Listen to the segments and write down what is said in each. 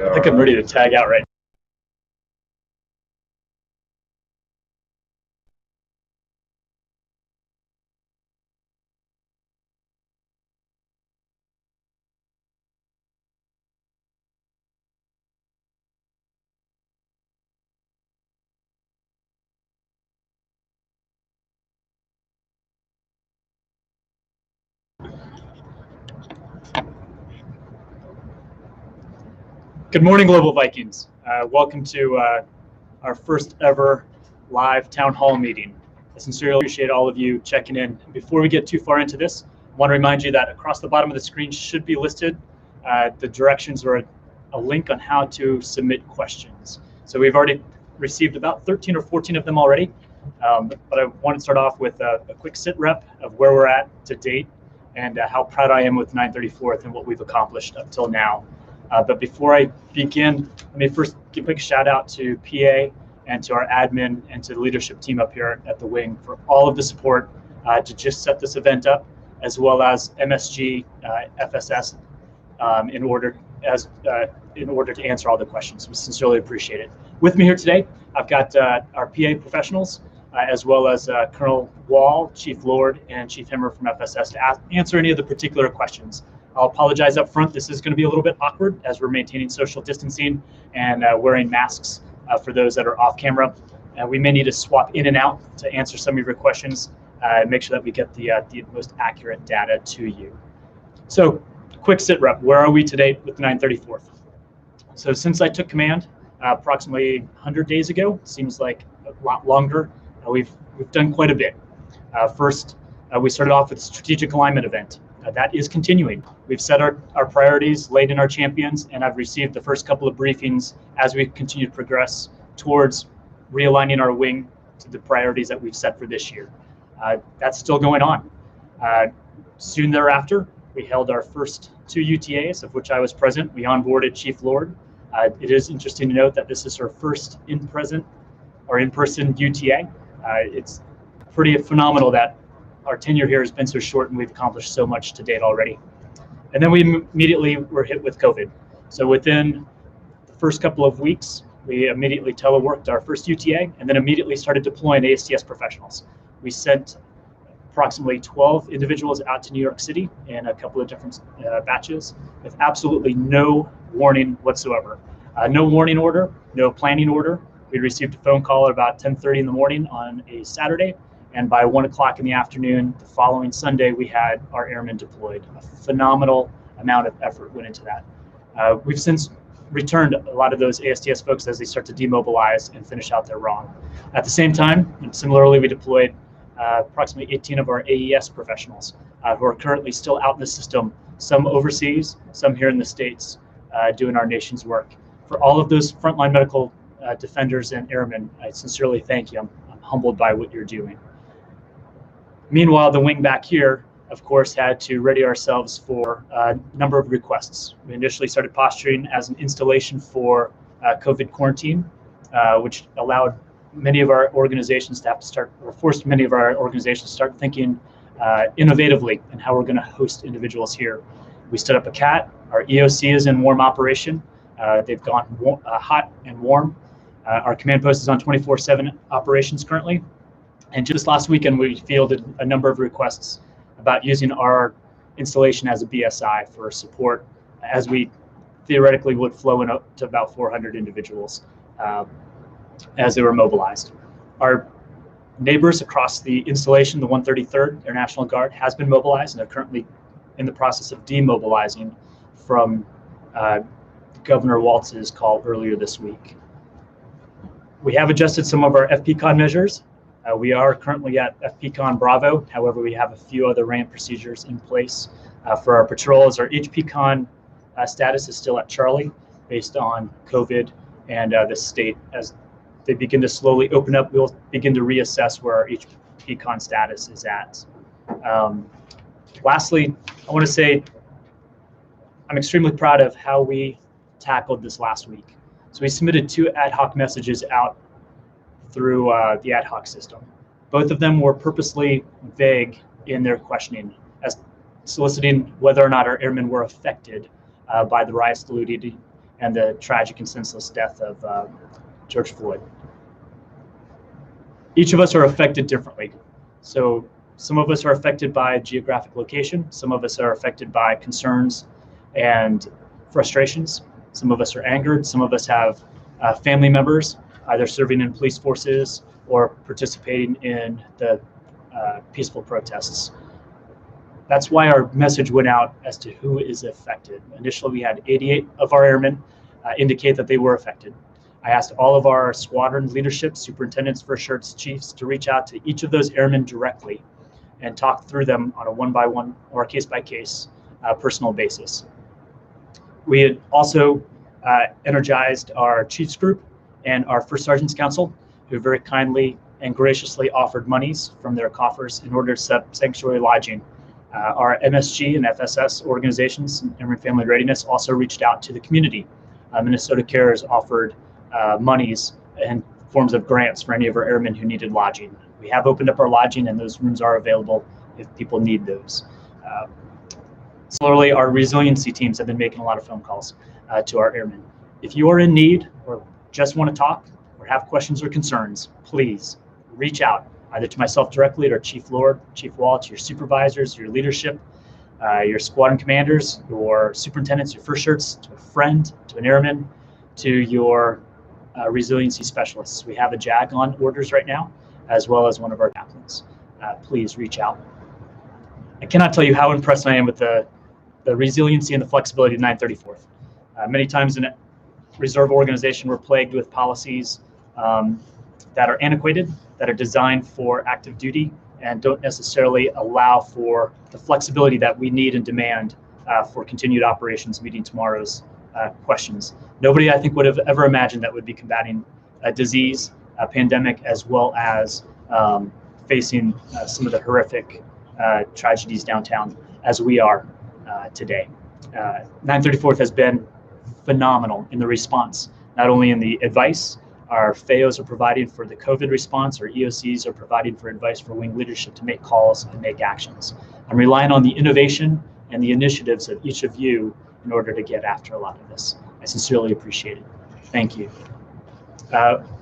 I think I'm ready to tag out right now. Good morning, Global Vikings. Welcome to our first ever live town hall meeting. I sincerely appreciate all of you checking in. Before we get too far into this, I want to remind you that across the bottom of the screen should be listed the directions or a link on how to submit questions. So we've already received about 13 or 14 of them already, but I want to start off with a quick Sitrep of where we're at to date and how proud I am with 934th and what we've accomplished up till now. But before I begin, let me first give a big shout out to PA and to our admin and to the leadership team up here at the wing for all of the support to just set this event up, as well as MSG, FSS, in order to answer all the questions. We sincerely appreciate it. With me here today, I've got our PA professionals, as well as Colonel Wall, Chief Lord, and Chief Hemmer from FSS to answer any of the particular questions. I'll apologize up front. This is going to be a little bit awkward as we're maintaining social distancing and wearing masks for those that are off camera. We may need to swap in and out to answer some of your questions and make sure that we get the most accurate data to you. So, quick sit rep. Where are we today with the 934th? So since I took command approximately 100 days ago, seems like a lot longer, we've done quite a bit. First, we started off with a strategic alignment event. That is continuing. We've set our priorities, laid in our champions, and I've received the first couple of briefings as we continue to progress towards realigning our wing to the priorities that we've set for this year. That's still going on. Soon thereafter, we held our first 2 UTAs, of which I was present. We onboarded Chief Lord. It is interesting to note that this is her first in-person UTA. It's pretty phenomenal that our tenure here has been so short and we've accomplished so much to date already. And then we immediately were hit with COVID. So within the first couple of weeks, we immediately teleworked our first UTA and then immediately started deploying ASTS professionals. We sent approximately 12 individuals out to New York City in a couple of different batches with absolutely no warning whatsoever. No warning order, no planning order. We received a phone call at about 10:30 in the morning on a Saturday. And by 1 o'clock in the afternoon, the following Sunday, we had our airmen deployed. A phenomenal amount of effort went into that. We've since returned a lot of those ASTS folks as they start to demobilize and finish out their ROM. At the same time, and similarly, we deployed approximately 18 of our AES professionals who are currently still out in the system, some overseas, some here in the States, doing our nation's work. For all of those frontline medical defenders and airmen, I sincerely thank you. I'm humbled by what you're doing. Meanwhile, the wing back here, of course, had to ready ourselves for a number of requests. We initially started posturing as an installation for COVID quarantine, which allowed many of our organizations to have to start, or forced many of our organizations to start thinking innovatively in how we're going to host individuals here. We stood up a CAT. Our EOC is in warm operation. They've gone hot and warm. Our command post is on 24/7 operations currently. And just last weekend, we fielded a number of requests about using our installation as a BSI for support as we theoretically would flow in up to about 400 individuals as they were mobilized. Our neighbors across the installation, the 133rd Air National Guard, has been mobilized, and they're currently in the process of demobilizing from Governor Walz's call earlier this week. We have adjusted some of our FPCON measures. We are currently at FPCON Bravo. However, we have a few other ramp procedures in place for our patrols. Our HPCON status is still at Charlie based on COVID and the state. As they begin to slowly open up, we'll begin to reassess where our HPCON status is at. Lastly, I want to say I'm extremely proud of how we tackled this last week. So we submitted 2 ad hoc messages out through the ad hoc system. Both of them were purposely vague in their questioning, as soliciting whether or not our airmen were affected by the riots, looting, and the tragic and senseless death of George Floyd. Each of us are affected differently. So some of us are affected by geographic location. Some of us are affected by concerns and frustrations. Some of us are angered. Some of us have family members either serving in police forces or participating in the peaceful protests. That's why our message went out as to who is affected. Initially, we had 88 of our airmen indicate that they were affected. I asked all of our squadron leadership, superintendents, first shirts, chiefs to reach out to each of those airmen directly and talk through them on a one-by-one or a case-by-case personal basis. We had also energized our chiefs group and our First Sergeants Council, who very kindly and graciously offered monies from their coffers in order to set up sanctuary lodging. Our MSG and FSS organizations, Airmen Family Readiness, also reached out to the community. Minnesota Cares offered monies in forms of grants for any of our airmen who needed lodging. We have opened up our lodging, and those rooms are available if people need those. Similarly, our resiliency teams have been making a lot of phone calls to our airmen. If you are in need or just want to talk or have questions or concerns, please reach out either to myself directly or Chief Lord, Chief Wall, to your supervisors, your leadership, your squadron commanders, your superintendents, your first shirts, to a friend, to an airman, to your resiliency specialists. We have a JAG on orders right now, as well as one of our chaplains. Please reach out. I cannot tell you how impressed I am with the resiliency and the flexibility of 934th. Many times in a reserve organization, we're plagued with policies that are antiquated, that are designed for active duty, and don't necessarily allow for the flexibility that we need and demand for continued operations meeting tomorrow's questions. Nobody, I think, would have ever imagined that would be combating a disease, a pandemic, as well as facing some of the horrific tragedies downtown as we are today. 934th has been phenomenal in the response, not only in the advice our FAOs are providing for the COVID response, our EOCs are providing for advice for wing leadership to make calls and make actions. I'm relying on the innovation and the initiatives of each of you in order to get after a lot of this. I sincerely appreciate it. Thank you.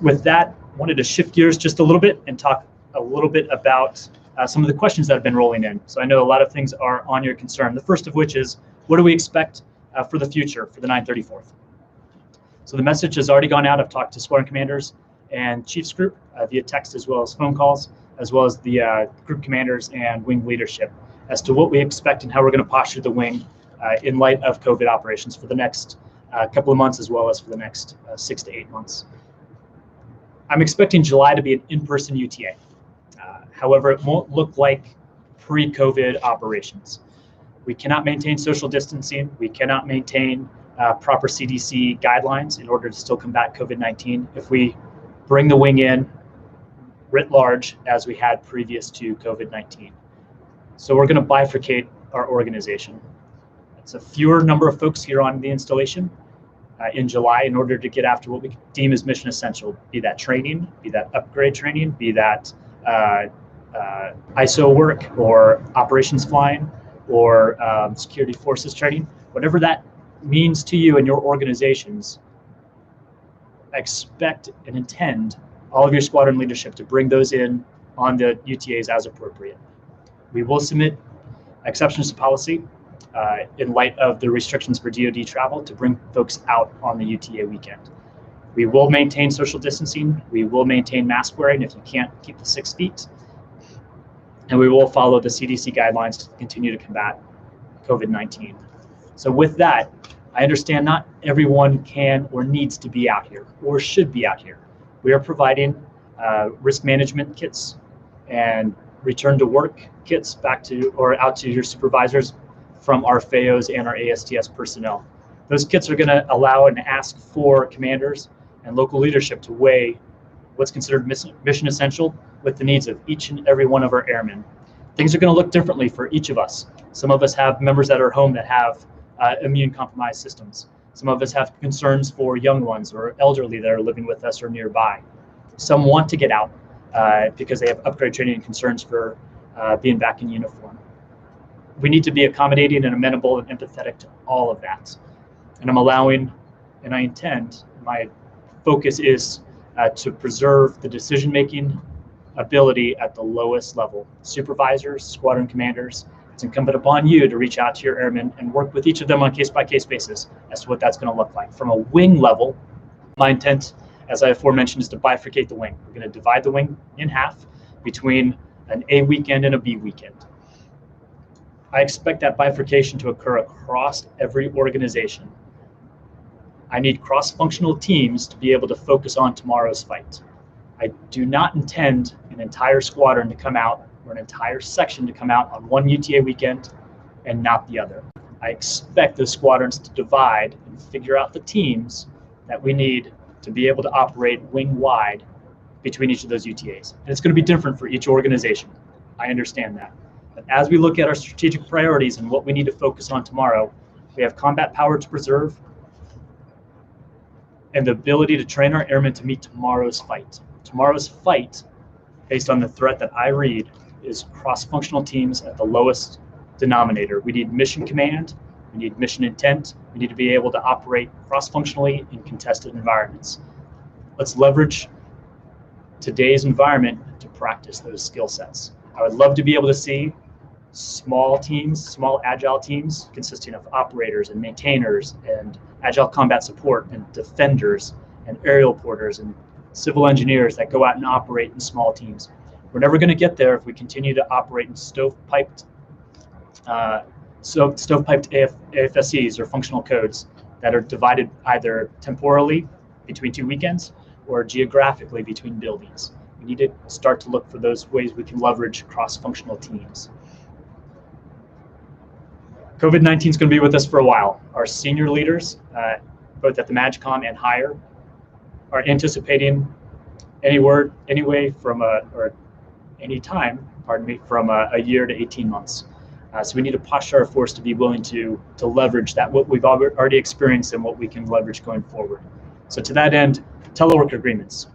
With that, I wanted to shift gears just a little bit and talk a little bit about some of the questions that have been rolling in. So I know a lot of things are on your concern. The first of which is, what do we expect for the future for the 934th? So the message has already gone out. I've talked to squadron commanders and chiefs group via text, as well as phone calls, as well as the group commanders and wing leadership as to what we expect and how we're going to posture the wing in light of COVID operations for the next couple of months, as well as for the next 6 to 8 months. I'm expecting July to be an in-person UTA. However, it won't look like pre-COVID operations. We cannot maintain social distancing. We cannot maintain proper CDC guidelines in order to still combat COVID-19 if we bring the wing in writ large as we had previous to COVID-19. So we're going to bifurcate our organization. It's a fewer number of folks here on the installation in July in order to get after what we deem as mission essential, be that training, be that upgrade training, be that ISO work or operations flying or security forces training, whatever that means to you and your organizations. Expect and intend all of your squadron leadership to bring those in on the UTAs as appropriate. We will submit exceptions to policy in light of the restrictions for DoD travel to bring folks out on the UTA weekend. We will maintain social distancing. We will maintain mask wearing if you can't keep the 6 feet. And we will follow the CDC guidelines to continue to combat COVID-19. So with that, I understand not everyone can or needs to be out here or should be out here. We are providing risk management kits and return to work kits back to or out to your supervisors from our FAOs and our ASTS personnel. Those kits are going to allow and ask for commanders and local leadership to weigh what's considered mission essential with the needs of each and every one of our airmen. Things are going to look differently for each of us. Some of us have members that are home that have immune compromised systems. Some of us have concerns for young ones or elderly that are living with us or nearby. Some want to get out because they have upgrade training and concerns for being back in uniform. We need to be accommodating and amenable and empathetic to all of that. And I'm allowing and I intend, my focus is to preserve the decision-making ability at the lowest level. Supervisors, squadron commanders, it's incumbent upon you to reach out to your airmen and work with each of them on case-by-case basis as to what that's going to look like. From a wing level, my intent, as I aforementioned, is to bifurcate the wing. We're going to divide the wing in half between an A weekend and a B weekend. I expect that bifurcation to occur across every organization. I need cross-functional teams to be able to focus on tomorrow's fight. I do not intend an entire squadron to come out or an entire section to come out on one UTA weekend and not the other. I expect those squadrons to divide and figure out the teams that we need to be able to operate wing-wide between each of those UTAs. And it's going to be different for each organization. I understand that. But as we look at our strategic priorities and what we need to focus on tomorrow, we have combat power to preserve and the ability to train our airmen to meet tomorrow's fight. Tomorrow's fight, based on the threat that I read, is cross-functional teams at the lowest denominator. We need mission command, we need mission intent, we need to be able to operate cross-functionally in contested environments. Let's leverage today's environment to practice those skill sets. I would love to be able to see small teams, small agile teams consisting of operators and maintainers and agile combat support and defenders and aerial porters and civil engineers that go out and operate in small teams. We're never going to get there if we continue to operate in stovepiped AFSCs or functional codes that are divided either temporally between two weekends or geographically between buildings. We need to start to look for those ways we can leverage cross-functional teams. COVID-19 is going to be with us for a while. Our senior leaders, both at the MAGCOM and higher, are anticipating any time from a year to 18 months. So we need to posture our force to be willing to leverage that, what we've already experienced and what we can leverage going forward. So to that end, telework agreements.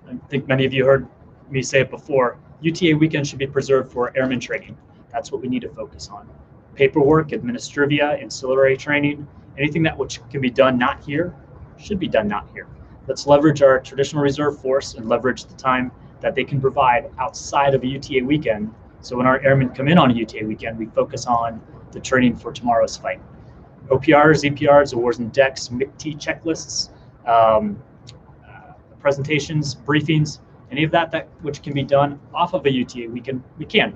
I think many of you heard me say it before, UTA weekend should be preserved for airman training. That's what we need to focus on. Paperwork, administrivia, ancillary training, anything that which can be done not here, should be done not here. Let's leverage our traditional reserve force and leverage the time that they can provide outside of a UTA weekend. So when our airmen come in on a UTA weekend, we focus on the training for tomorrow's fight. OPRs, EPRs, awards and decks, MICT checklists, presentations, briefings, any of that which can be done off of a UTA weekend, we can.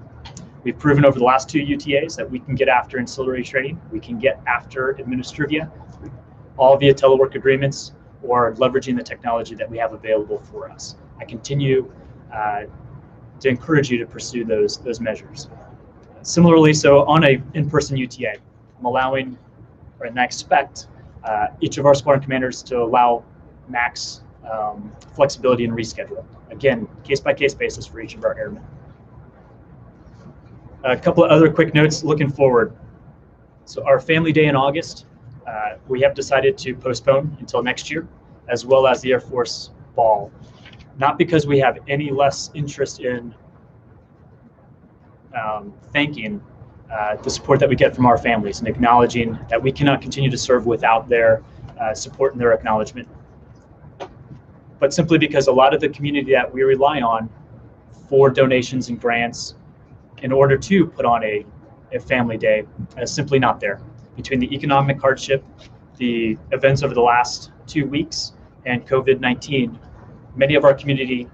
We've proven over the last two UTAs that we can get after ancillary training, we can get after administrivia, all via telework agreements or leveraging the technology that we have available for us. I continue to encourage you to pursue those measures. Similarly, so on a in-person UTA, I'm allowing, and I expect each of our squadron commanders to allow max flexibility and reschedule. Again, case-by-case basis for each of our airmen. A couple of other quick notes looking forward. So our family day in August, we have decided to postpone until next year, as well as the Air Force Ball. Not because we have any less interest in thanking the support that we get from our families and acknowledging that we cannot continue to serve without their support and their acknowledgement. But simply because a lot of the community that we rely on for donations and grants in order to put on a family day is simply not there. Between the economic hardship, the events over the last 2 weeks, and COVID-19, many of our community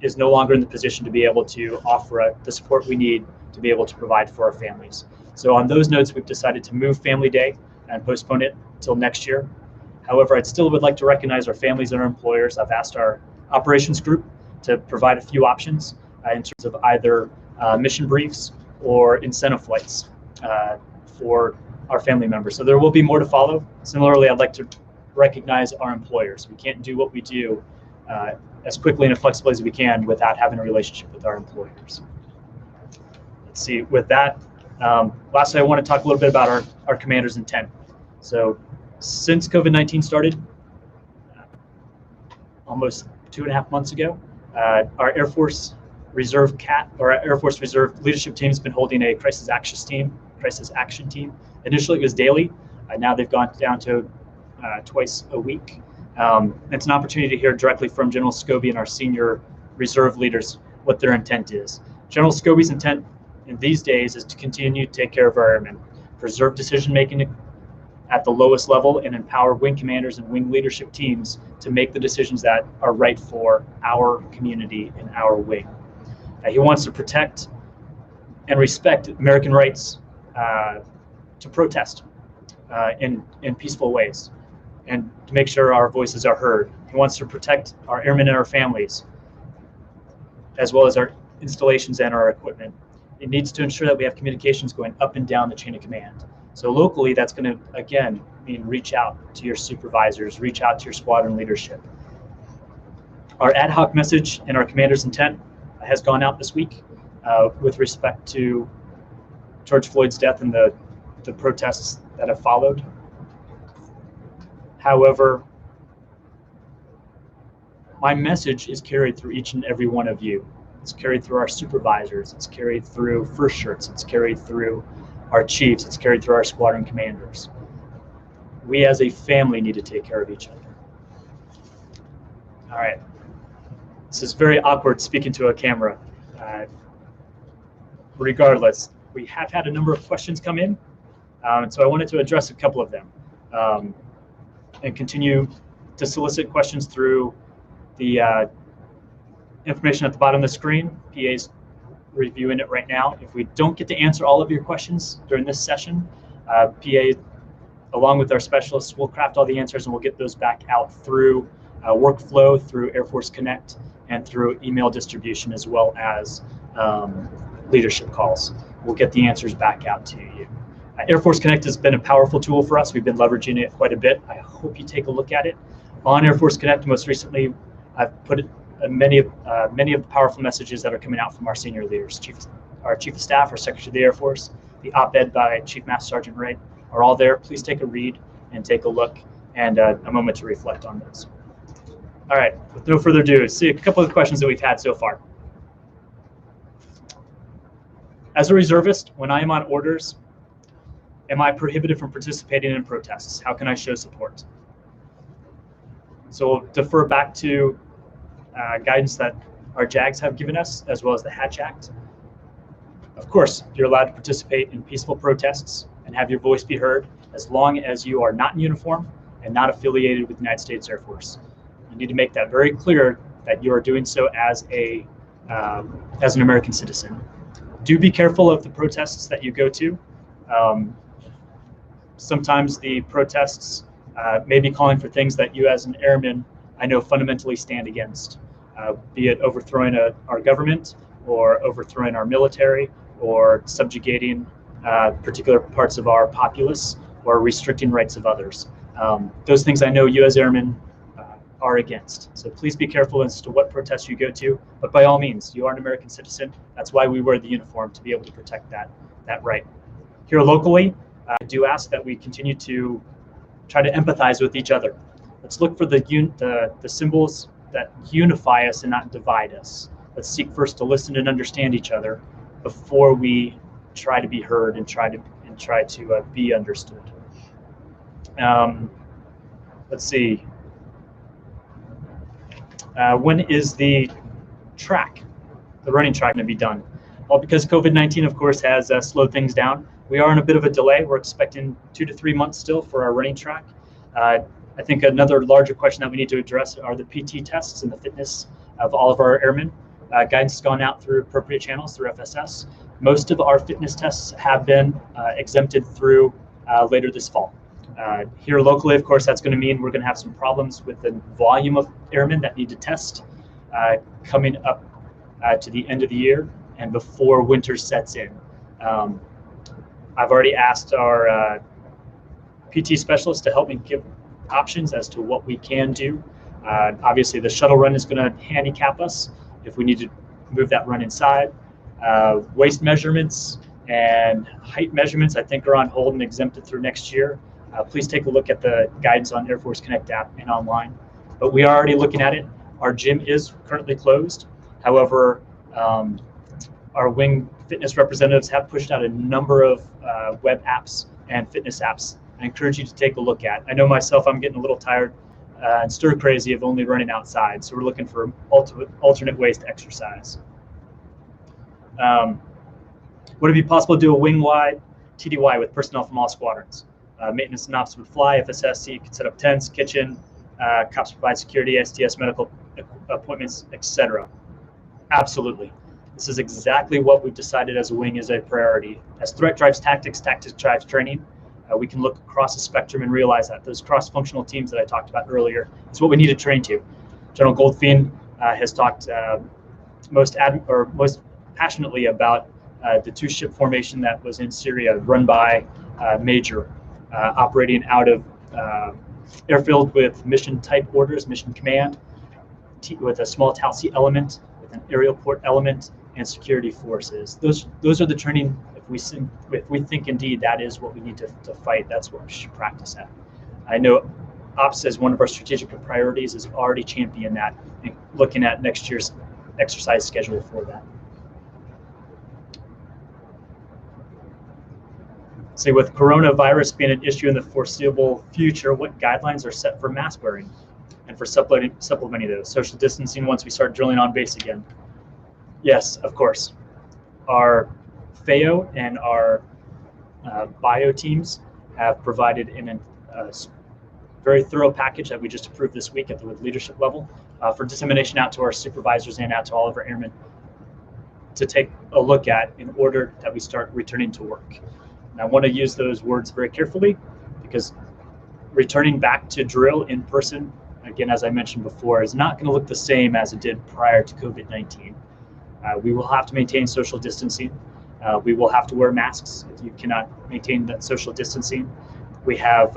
is no longer in the position to be able to offer the support we need to be able to provide for our families. So on those notes, we've decided to move Family Day and postpone it until next year. However, I'd still would like to recognize our families and our employers. I've asked our operations group to provide a few options in terms of either mission briefs or incentive flights for our family members. So there will be more to follow. Similarly, I'd like to recognize our employers. We can't do what we do as quickly and as flexibly as we can without having a relationship with our employers. Let's see, with that, lastly, I want to talk a little bit about our commander's intent. So since COVID-19 started, almost 2.5 months ago, our Air Force Reserve Air Force Reserve leadership team has been holding a crisis action team. Initially, it was daily. Now they've gone down to twice a week. It's an opportunity to hear directly from General Scobie and our senior reserve leaders what their intent is. General Scobie's intent in these days is to continue to take care of our airmen, preserve decision-making at the lowest level, and empower wing commanders and wing leadership teams to make the decisions that are right for our community and our wing. He wants to protect and respect American rights to protest in peaceful ways, and to make sure our voices are heard. He wants to protect our airmen and our families, as well as our installations and our equipment. It needs to ensure that we have communications going up and down the chain of command. So locally, that's going to, again, mean reach out to your supervisors, reach out to your squadron leadership. Our ad hoc message and our commander's intent has gone out this week with respect to George Floyd's death and the protests that have followed. However, my message is carried through each and every one of you. It's carried through our supervisors, it's carried through first shirts, it's carried through our chiefs, it's carried through our squadron commanders. We as a family need to take care of each other. All right. This is very awkward speaking to a camera. Regardless, we have had a number of questions come in, so I wanted to address a couple of them and continue to solicit questions through the information at the bottom of the screen. PA's reviewing it right now. If we don't get to answer all of your questions during this session, PA, along with our specialists, will craft all the answers and we'll get those back out through workflow, through Air Force Connect, and through email distribution, as well as leadership calls. We'll get the answers back out to you. Air Force Connect has been a powerful tool for us. We've been leveraging it quite a bit. I hope you take a look at it. On Air Force Connect, most recently, I've put many of the powerful messages that are coming out from our senior leaders. Our Chief of Staff, our Secretary of the Air Force, the op-ed by Chief Master Sergeant Wright are all there. Please take a read and take a look and a moment to reflect on those. All right, with no further ado, see a couple of the questions that we've had so far. As a reservist, when I am on orders, am I prohibited from participating in protests? How can I show support? So we'll defer back to guidance that our JAGs have given us, as well as the Hatch Act. Of course, you're allowed to participate in peaceful protests and have your voice be heard, as long as you are not in uniform and not affiliated with the United States Air Force. You need to make that very clear that you are doing so as an American citizen. Do be careful of the protests that you go to. Sometimes the protests may be calling for things that you as an airman, I know, fundamentally stand against, be it overthrowing our government, or overthrowing our military, or subjugating particular parts of our populace, or restricting rights of others. Those things I know you as airmen are against. So please be careful as to what protests you go to, but by all means, you are an American citizen. That's why we wear the uniform, to be able to protect that right. Here locally, I do ask that we continue to try to empathize with each other. Let's look for the symbols that unify us and not divide us. Let's seek first to listen and understand each other before we try to be heard and try to be understood. Let's see. When is the running track, going to be done? Well, because COVID-19, of course, has slowed things down, we are in a bit of a delay. We're expecting 2 to 3 months still for our running track. I think another larger question that we need to address are the PT tests and the fitness of all of our airmen. Guidance has gone out through appropriate channels, through FSS. Most of our fitness tests have been exempted through later this fall. Here locally, of course, that's going to mean we're going to have some problems with the volume of airmen that need to test coming up to the end of the year and before winter sets in. I've already asked our PT specialists to help me give options as to what we can do. Obviously, the shuttle run is going to handicap us if we need to move that run inside. Waist measurements and height measurements, I think, are on hold and exempted through next year. Please take a look at the guidance on Air Force Connect app and online. But we are already looking at it. Our gym is currently closed. However, our wing fitness representatives have pushed out a number of web apps and fitness apps I encourage you to take a look at. I know myself, I'm getting a little tired and stir crazy of only running outside, so we're looking for alternate ways to exercise. Would it be possible to do a wing-wide TDY with personnel from all squadrons? Maintenance and ops would fly, FSSC could set up tents, kitchen, cops provide security, STS medical appointments, etc. Absolutely. This is exactly what we've decided as a wing is a priority. As threat drives tactics, tactics drives training. We can look across the spectrum and realize that those cross-functional teams that I talked about earlier is what we need to train to. General Goldfein has talked most passionately about the two-ship formation that was in Syria, run by Major, operating out of airfield with mission-type orders, mission command, with a small TALC element, with an aerial port element, and security forces. Those are the training. If we think indeed that is what we need to fight, that's what we should practice at. I know Ops as one of our strategic priorities is already championing that and looking at next year's exercise schedule for that. Say with coronavirus being an issue in the foreseeable future, what guidelines are set for mask wearing and for supplementing those? Social distancing once we start drilling on base again. Yes, of course. Our FAO and our bio teams have provided in a very thorough package that we just approved this week at the leadership level for dissemination out to our supervisors and out to all of our airmen to take a look at in order that we start returning to work. And I want to use those words very carefully because returning back to drill in person, again, as I mentioned before, is not going to look the same as it did prior to COVID-19. We will have to maintain social distancing. We will have to wear masks if you cannot maintain that social distancing. We have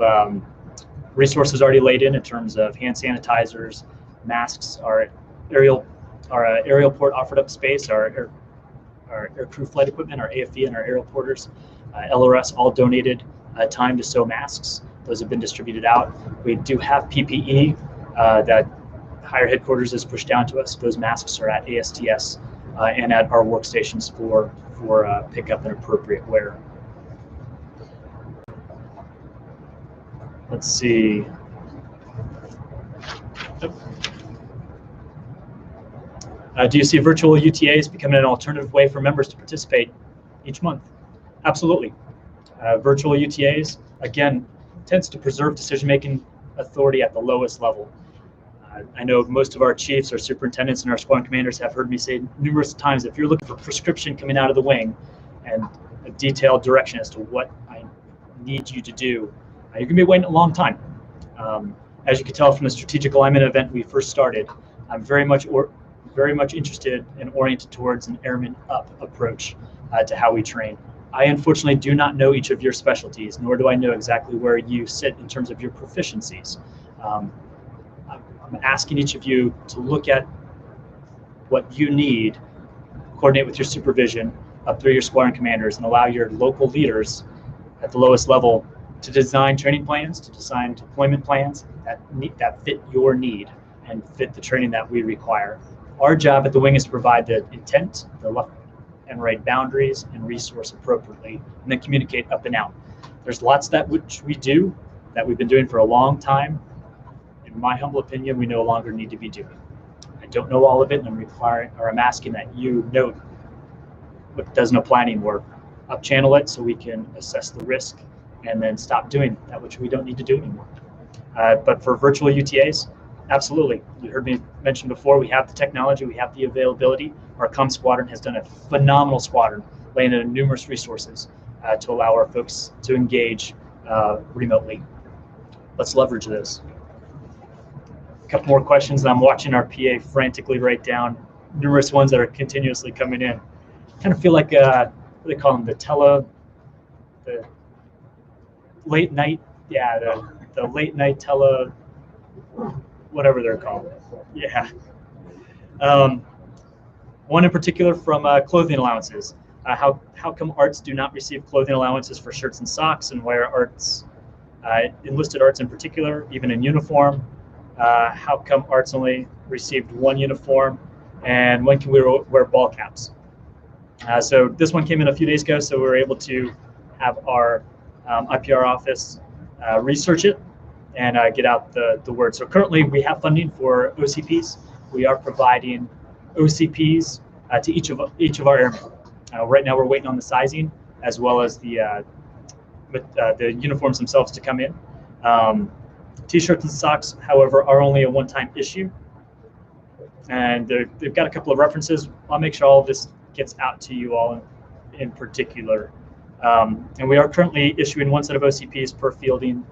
resources already laid in terms of hand sanitizers, masks, our aerial port offered up space, our air crew flight equipment, our AFV and our aerial porters, LRS all donated time to sew masks. Those have been distributed out. We do have PPE that higher headquarters has pushed down to us. Those masks are at ASTS and at our workstations for pickup and appropriate wear. Let's see. Do you see virtual UTAs becoming an alternative way for members to participate each month? Absolutely. Virtual UTAs, again, tends to preserve decision-making authority at the lowest level. I know most of our chiefs, our superintendents, and our squadron commanders have heard me say numerous times, if you're looking for prescription coming out of the wing and a detailed direction as to what I need you to do, you're going to be waiting a long time. As you can tell from the strategic alignment event we first started, I'm very much interested and oriented towards an airman up approach to how we train. I unfortunately do not know each of your specialties, nor do I know exactly where you sit in terms of your proficiencies. I'm asking each of you to look at what you need, coordinate with your supervision up through your squadron commanders, and allow your local leaders at the lowest level to design training plans, to design deployment plans that fit your need and fit the training that we require. Our job at the wing is to provide the intent, the left and right boundaries, and resource appropriately, and then communicate up and out. There's lots that which we do that we've been doing for a long time. In my humble opinion, we no longer need to be doing. I don't know all of it, and I'm asking that you note what doesn't apply anymore. Up-channel it so we can assess the risk and then stop doing that which we don't need to do anymore. But for virtual UTAs, absolutely. You heard me mention before, we have the technology, we have the availability. Our comm squadron has done a phenomenal squadron, laying in numerous resources to allow our folks to engage remotely. Let's leverage this. A couple more questions. I'm watching our PA frantically write down numerous ones that are continuously coming in. Kind of feel like, what do they call them? The late night, yeah, the late night whatever they're called. Yeah. One in particular from clothing allowances. How come ARTs do not receive clothing allowances for shirts and socks, and why are ARTs, enlisted ARTs in particular, even in uniform? How come ARTs only received one uniform, and when can we wear ball caps? So this one came in a few days ago, so we were able to have our IPR office research it and get out the word. So currently we have funding for OCPs. We are providing OCPs to each of our airmen. Right now we're waiting on the sizing as well as the uniforms themselves to come in. T-shirts and socks, however, are only a one-time issue. And they've got a couple of references. I'll make sure all of this gets out to you all in particular. And we are currently issuing one set of OCPs per fielding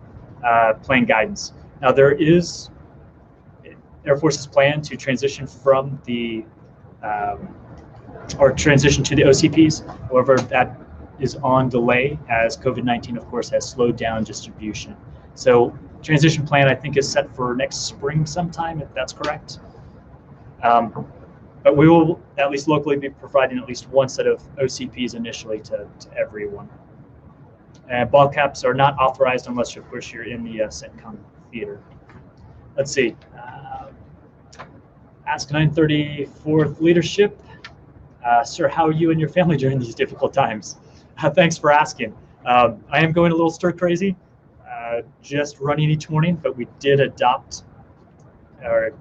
plane guidance. Now there is Air Force's plan to transition from the transition to the OCPs. However, that is on delay as COVID-19, of course, has slowed down distribution. So transition plan, I think, is set for next spring sometime, if that's correct. But we will, at least locally, be providing at least one set of OCPs initially to everyone. And ball caps are not authorized unless, of course, you're in the CENTCOM theater. Let's see. Ask 934th Leadership. Sir, how are you and your family during these difficult times? Thanks for asking. I am going a little stir crazy, just running each morning, but we did adopt or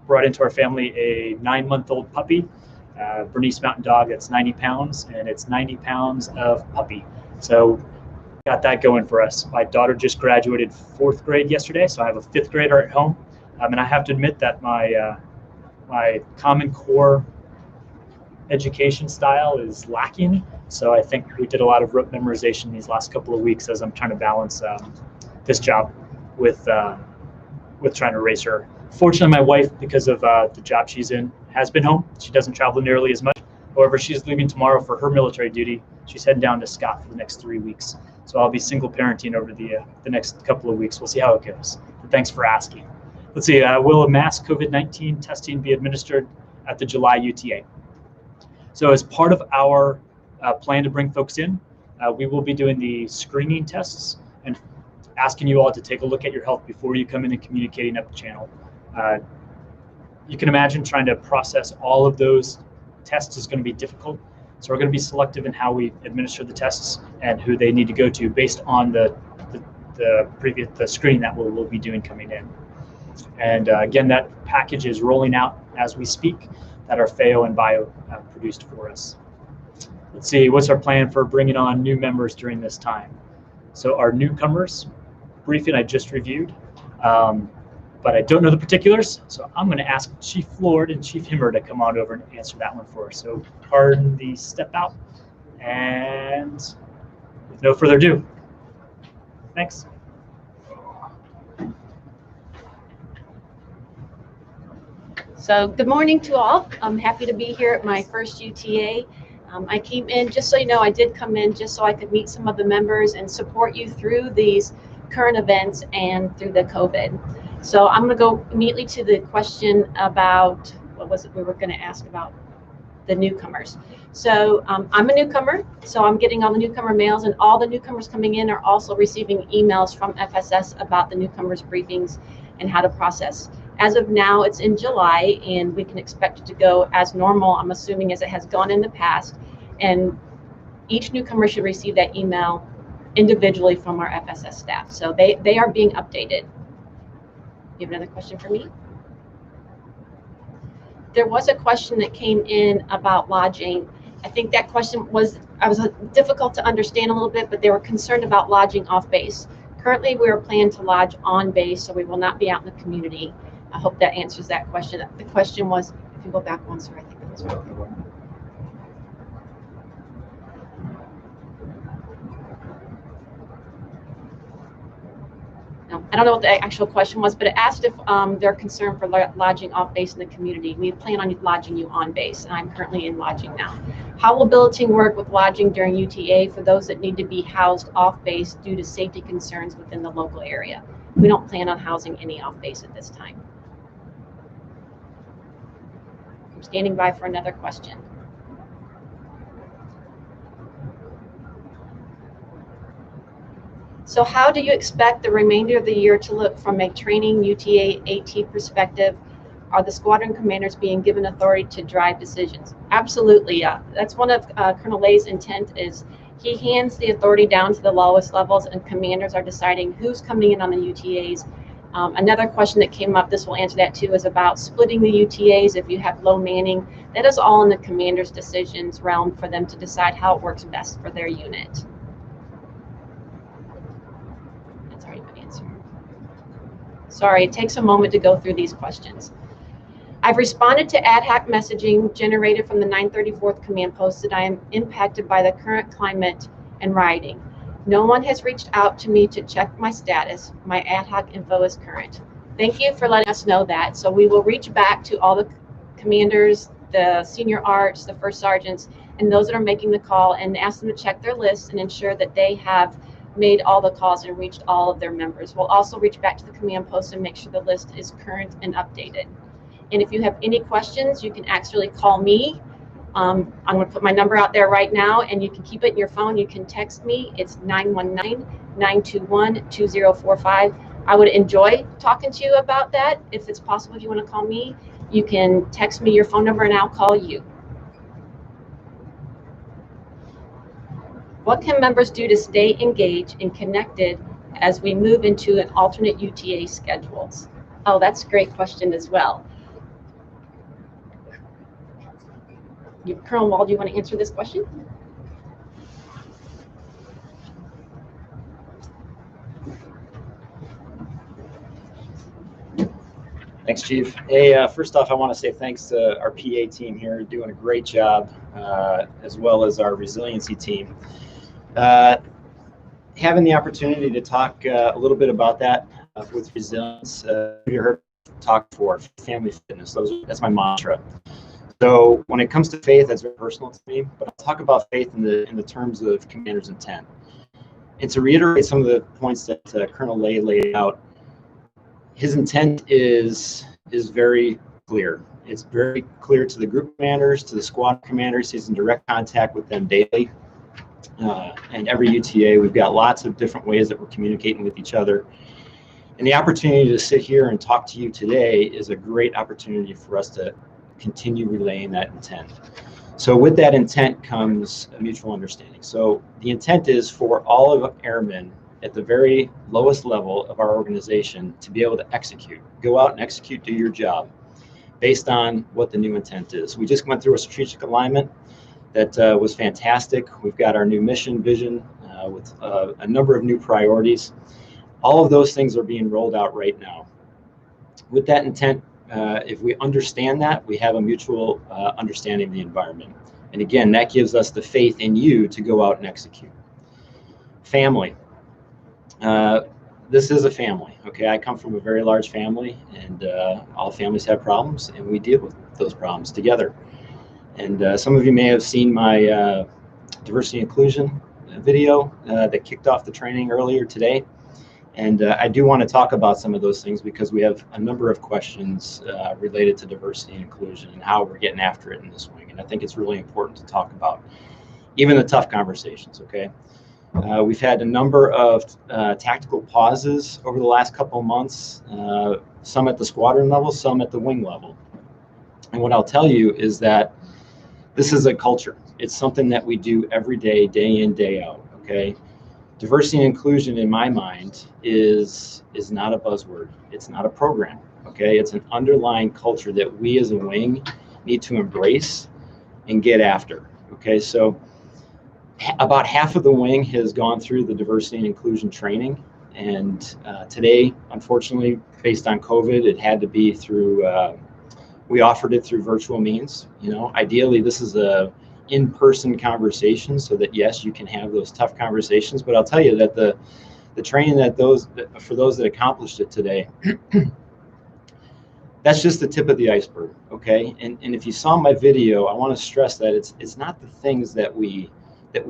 brought into our family a 9-month-old puppy, Bernese Mountain Dog. It's 90 pounds, and it's 90 pounds of puppy. So got that going for us. My daughter just graduated 4th grade yesterday, so I have a 5th grader at home. And I have to admit that my Common Core education style is lacking. So I think we did a lot of rote memorization these last couple of weeks as I'm trying to balance this job with trying to raise her. Fortunately, my wife, because of the job she's in, has been home. She doesn't travel nearly as much. However, she's leaving tomorrow for her military duty. She's heading down to Scott for the next 3 weeks. So I'll be single parenting over the next couple of weeks. We'll see how it goes. But thanks for asking. Let's see, will a mass COVID-19 testing be administered at the July UTA? So as part of our plan to bring folks in, we will be doing the screening tests and asking you all to take a look at your health before you come in and communicating up the channel. You can imagine trying to process all of those tests is going to be difficult. So we're going to be selective in how we administer the tests and who they need to go to based on the screening that we'll be doing coming in. And again, that package is rolling out as we speak that our FAO and Bio produced for us. Let's see, what's our plan for bringing on new members during this time? So our Newcomers Briefing I just reviewed, but I don't know the particulars. So I'm going to ask Chief Lord and Chief Himmer to come on over and answer that one for us. So pardon the step out, and with no further ado, thanks. So good morning to all. I'm happy to be here at my first UTA. I came in, just so you know, I did come in just so I could meet some of the members and support you through these current events and through the COVID. So I'm going to go immediately to the question about, what was it we were going to ask about? The newcomers. So I'm a newcomer, so I'm getting all the newcomer mails, and all the newcomers coming in are also receiving emails from FSS about the newcomers briefings and how to process. As of now, it's in July, and we can expect it to go as normal, I'm assuming, as it has gone in the past. And each newcomer should receive that email individually from our FSS staff. So they are being updated. You have another question for me? There was a question that came in about lodging. I think that question was difficult to understand a little bit, but they were concerned about lodging off base. Currently, we are planning to lodge on base, so we will not be out in the community. I hope that answers that question. The question was, if you go back one, sir, I think that was right. No, I don't know what the actual question was, but it asked if they're concerned for lodging off base in the community. We plan on lodging you on base, and I'm currently in lodging now. How will billeting work with lodging during UTA for those that need to be housed off base due to safety concerns within the local area? We don't plan on housing any off base at this time. I'm standing by for another question. So how do you expect the remainder of the year to look from a training UTA AT perspective? Are the squadron commanders being given authority to drive decisions? Absolutely. That's one of Colonel Lay's intent, is He hands the authority down to the lowest levels, and commanders are deciding who's coming in on the UTAs. Another question that came up, this will answer that too, is about splitting the UTAs if you have low manning. That is all in the commander's decisions realm for them to decide how it works best for their unit. That's already been answered. Sorry, it takes a moment to go through these questions. I've responded to ad hoc messaging generated from the 934th Command Post that I am impacted by the current climate and rioting. No one has reached out to me to check my status. My ad hoc info is current. Thank you for letting us know that. So we will reach back to all the commanders, the senior arts, the first sergeants, and those that are making the call, and ask them to check their lists and ensure that they have made all the calls and reached all of their members. We'll also reach back to the command post and make sure the list is current and updated. And if you have any questions, you can actually call me. I'm going to put my number out there right now, and you can keep it in your phone. You can text me. It's 919-921-2045. I would enjoy talking to you about that. If it's possible, if you want to call me, you can text me your phone number and I'll call you. What can members do to stay engaged and connected as we move into an alternate UTA schedules? Oh, that's a great question as well. Colonel Wall, do you want to answer this question? Thanks, Chief. Hey, first off, I want to say thanks to our PA team here, doing a great job, as well as our resiliency team. Having the opportunity to talk a little bit about that with resilience, you heard talk for family fitness. That's my mantra. So when it comes to faith, that's very personal to me, but I'll talk about faith in the terms of commander's intent. And to reiterate some of the points that Colonel Lay laid out, his intent is very clear. It's very clear to the group commanders, to the squad commanders. He's in direct contact with them daily. And every UTA, we've got lots of different ways that we're communicating with each other. And the opportunity to sit here and talk to you today is a great opportunity for us to continue relaying that intent. So with that intent comes a mutual understanding. So the intent is for all of airmen at the very lowest level of our organization to be able to execute, go out and execute, do your job based on what the new intent is. We just went through a strategic alignment that was fantastic. We've got our new mission vision with a number of new priorities. All of those things are being rolled out right now. With that intent, if we understand that, we have a mutual understanding of the environment. And again, that gives us the faith in you to go out and execute. Family. This is a family, okay? I come from a very large family, and all families have problems, and we deal with those problems together. And some of you may have seen my diversity inclusion video that kicked off the training earlier today. And I do want to talk about some of those things because we have a number of questions related to diversity and inclusion and how we're getting after it in this wing. And I think it's really important to talk about even the tough conversations, okay? We've had a number of tactical pauses over the last couple of months, some at the squadron level, some at the wing level. And what I'll tell you is that this is a culture. It's something that we do every day, day in, day out, okay? Diversity and inclusion, in my mind, is not a buzzword. It's not a program, okay? It's an underlying culture that we as a wing need to embrace and get after, okay? So about half of the wing has gone through the diversity and inclusion training. And today, unfortunately, based on COVID, it had to be through, we offered it through virtual means. You know, ideally, this is a in-person conversation so that yes, you can have those tough conversations. But I'll tell you that the training for those that accomplished it today, that's just the tip of the iceberg, okay? And if you saw my video, I want to stress that it's not the things that we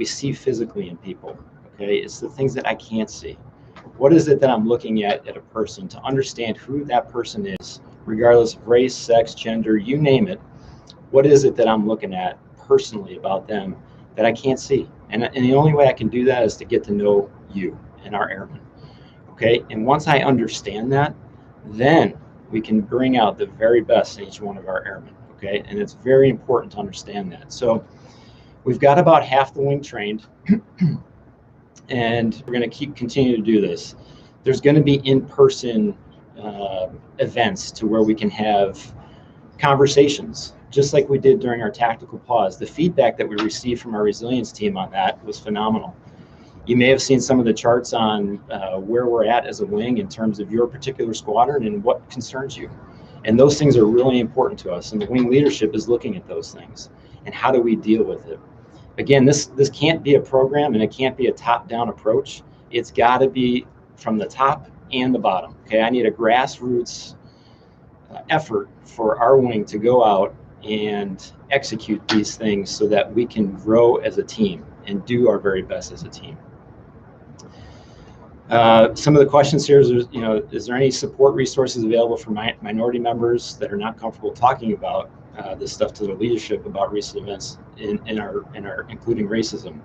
see physically in people, okay? It's the things that I can't see. What is it that I'm looking at a person to understand who that person is, regardless of race, sex, gender, you name it? What is it that I'm looking at personally about them that I can't see? And the only way I can do that is to get to know you and our airmen, okay? And once I understand that, then we can bring out the very best in each one of our airmen, okay? And it's very important to understand that. So We've got about half the wing trained, and we're going to continue to do this. There's going to be in-person events to where we can have conversations, just like we did during our tactical pause. The feedback that we received from our resilience team on that was phenomenal. You may have seen some of the charts on where we're at as a wing in terms of your particular squadron and what concerns you. And those things are really important to us. And the wing leadership is looking at those things. And how do we deal with it? Again, this can't be a program, and it can't be a top-down approach. It's got to be from the top and the bottom. Okay, I need a grassroots effort for our wing to go out and execute these things so that we can grow as a team and do our very best as a team. Some of the questions here is, is there any support resources available for minority members that are not comfortable talking about this stuff to their leadership about recent events in our including racism?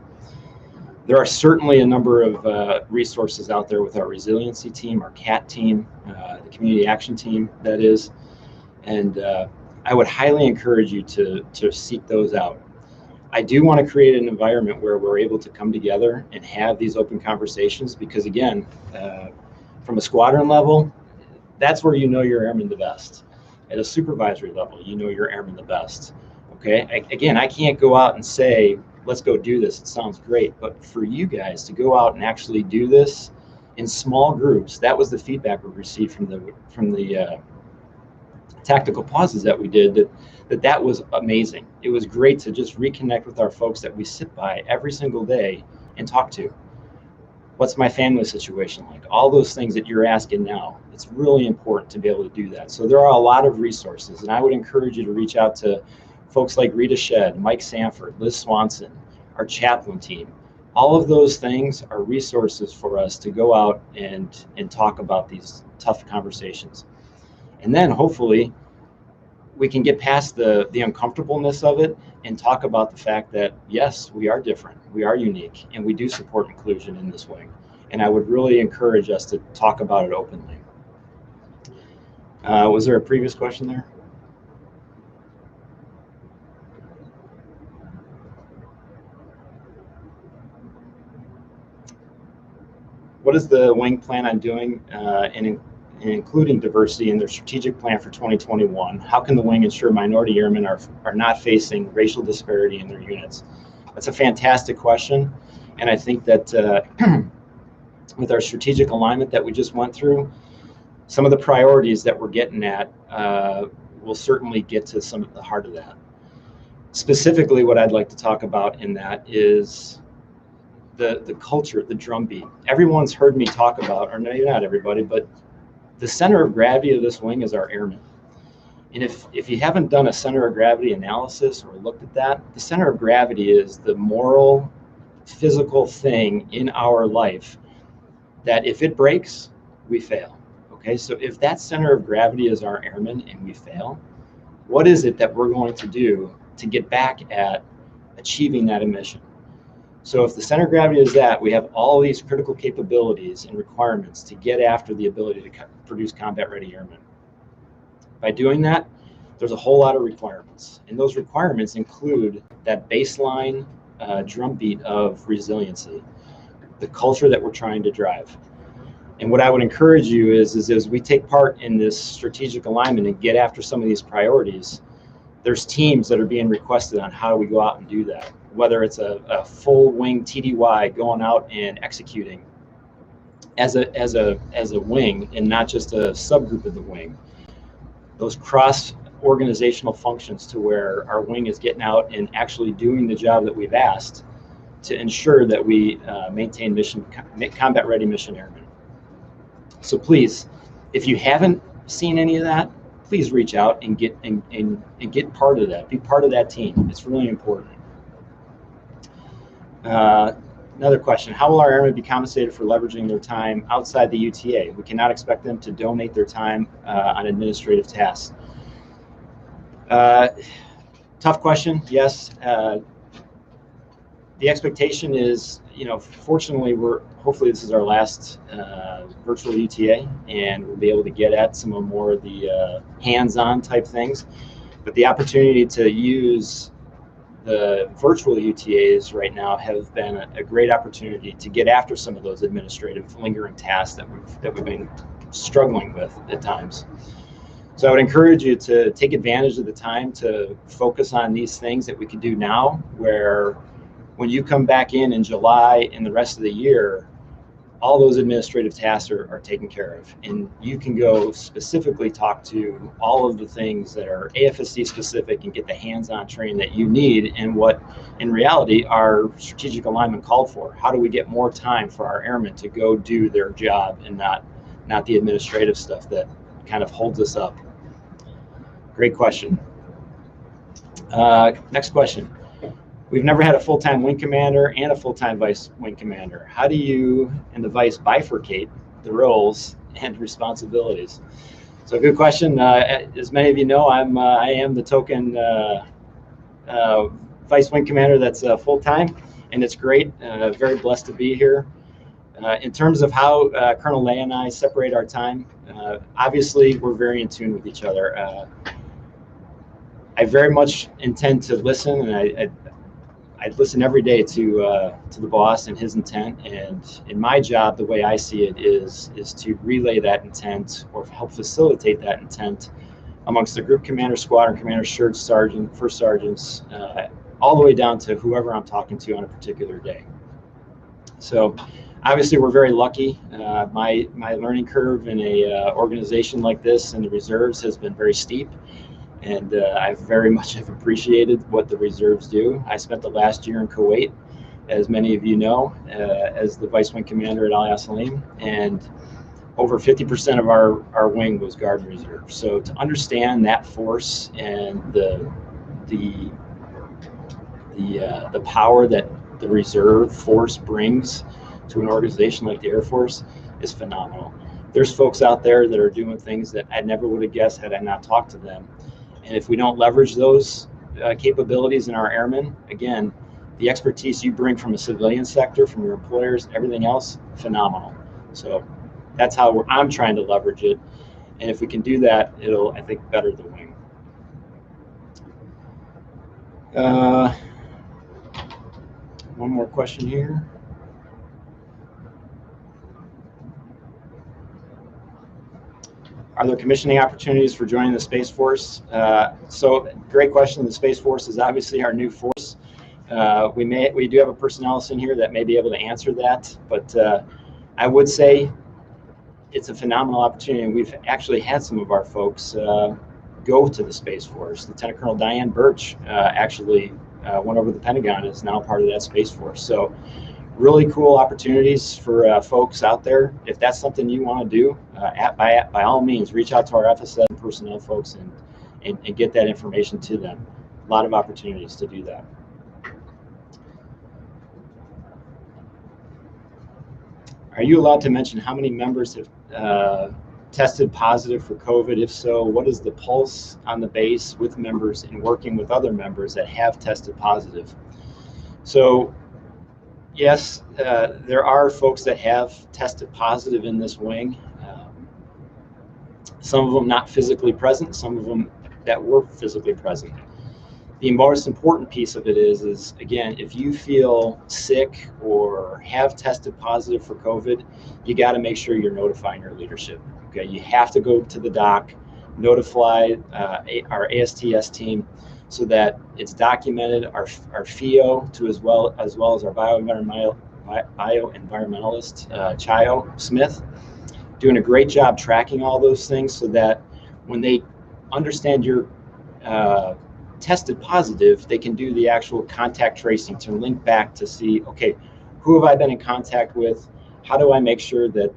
There are certainly a number of resources out there with our resiliency team, our CAT team, the community action team, that is, and I would highly encourage you to seek those out. I do want to create an environment where we're able to come together and have these open conversations, because again, from a squadron level, that's where you know your airmen the best. At a supervisory level, you know your airmen the best. Okay, again, I can't go out and say, let's go do this. It sounds great, but for you guys to go out and actually do this in small groups, that was the feedback we received from the tactical pauses that we did, that was amazing. It was great to just reconnect with our folks that we sit by every single day and talk to. What's my family situation like? All those things that you're asking now, it's really important to be able to do that. So there are a lot of resources, and I would encourage you to reach out to folks like Rita Shedd, Mike Sanford, Liz Swanson, our chaplain team. All of those things are resources for us to go out and talk about these tough conversations. And then hopefully we can get past the uncomfortableness of it and talk about the fact that, yes, we are different, we are unique, and we do support inclusion in this wing. And I would really encourage us to talk about it openly. Was there a previous question there? What is the wing plan on doing in including diversity in their strategic plan for 2021? How can the wing ensure minority airmen are not facing racial disparity in their units? That's a fantastic question. And I think that with our strategic alignment that we just went through, some of the priorities that we're getting at will certainly get to some of the heart of that. Specifically, what I'd like to talk about in that is the culture, the drumbeat. Everyone's heard me talk about, or maybe not everybody, but the center of gravity of this wing is our airmen. And if you haven't done a center of gravity analysis or looked at that, the center of gravity is the moral, physical thing in our life that if it breaks, we fail. Okay, so if that center of gravity is our airmen and we fail, what is it that we're going to do to get back at achieving that mission? So if the center of gravity is that, we have all these critical capabilities and requirements to get after the ability to produce combat-ready airmen. By doing that, there's a whole lot of requirements. And those requirements include that baseline drumbeat of resiliency, the culture that we're trying to drive. And what I would encourage you is as we take part in this strategic alignment and get after some of these priorities, there's teams that are being requested on how we go out and do that. Whether it's a full wing TDY going out and executing as a wing and not just a subgroup of the wing. Those cross organizational functions to where our wing is getting out and actually doing the job that we've asked to ensure that we maintain combat ready mission airmen. So please, if you haven't seen any of that, please reach out and get part of that. Be part of that team. It's really important. Another question, how will our airmen be compensated for leveraging their time outside the UTA? We cannot expect them to donate their time on administrative tasks. Tough question, yes. The expectation is, fortunately, hopefully this is our last virtual UTA, and we'll be able to get at some more of the hands-on type things. But the opportunity to use the virtual UTAs right now have been a great opportunity to get after some of those administrative lingering tasks that we've been struggling with at times. So I would encourage you to take advantage of the time to focus on these things that we can do now, where when you come back in July and the rest of the year, all those administrative tasks are taken care of. And you can go specifically talk to all of the things that are AFSC specific and get the hands-on training that you need and what in reality our strategic alignment called for. How do we get more time for our airmen to go do their job and not the administrative stuff that kind of holds us up? Great question. Next question. We've never had a full-time wing commander and a full-time vice wing commander. How do you and the vice bifurcate the roles and responsibilities? So good question. As many of you know, I am the token vice wing commander that's full-time, and it's great. Very blessed to be here. In terms of how Colonel Lay and I separate our time, obviously we're very in tune with each other. I very much intend to listen, and I listen every day to the boss and his intent. And in my job, the way I see it is to relay that intent or help facilitate that intent amongst the group commander, squadron commander, shirt sergeant, first sergeants, all the way down to whoever I'm talking to on a particular day. So obviously we're very lucky. My learning curve in a organization like this in the reserves has been very steep. And I very much have appreciated what the reserves do. I spent the last year in Kuwait, as many of you know, as the vice wing commander at Al Yassalim, and over 50% of our wing was Guard and Reserve. So to understand that force and the power that the reserve force brings to an organization like the Air Force is phenomenal. There's folks out there that are doing things that I never would have guessed had I not talked to them. And if we don't leverage those capabilities in our airmen, again, the expertise you bring from the civilian sector, from your employers, everything else, phenomenal. So that's how I'm trying to leverage it. And if we can do that, it'll, I think, better the wing. One more question here. Are there commissioning opportunities for joining the Space Force? So great question. The Space Force is obviously our new force. We do have a personnel in here that may be able to answer that, but I would say it's a phenomenal opportunity. We've actually had some of our folks go to the Space Force. Lieutenant Colonel Diane Birch actually went over to the Pentagon and is now part of that Space Force. So really cool opportunities for folks out there. If that's something you want to do, by all means, reach out to our FSS personnel folks and get that information to them. A lot of opportunities to do that. Are you allowed to mention how many members have tested positive for COVID? If so, what is the pulse on the base with members and working with other members that have tested positive? So yes, there are folks that have tested positive in this wing. Some of them not physically present, some of them that were physically present. The most important piece of it is again, if you feel sick or have tested positive for COVID, you got to make sure you're notifying your leadership. Okay, you have to go to the doc, notify our ASTS team, so that it's documented. Our FEO to as well as our bioenvironmentalist Chayo Smith, doing a great job tracking all those things, so that when they understand you're tested positive, they can do the actual contact tracing to link back to see, okay, who have I been in contact with? How do I make sure that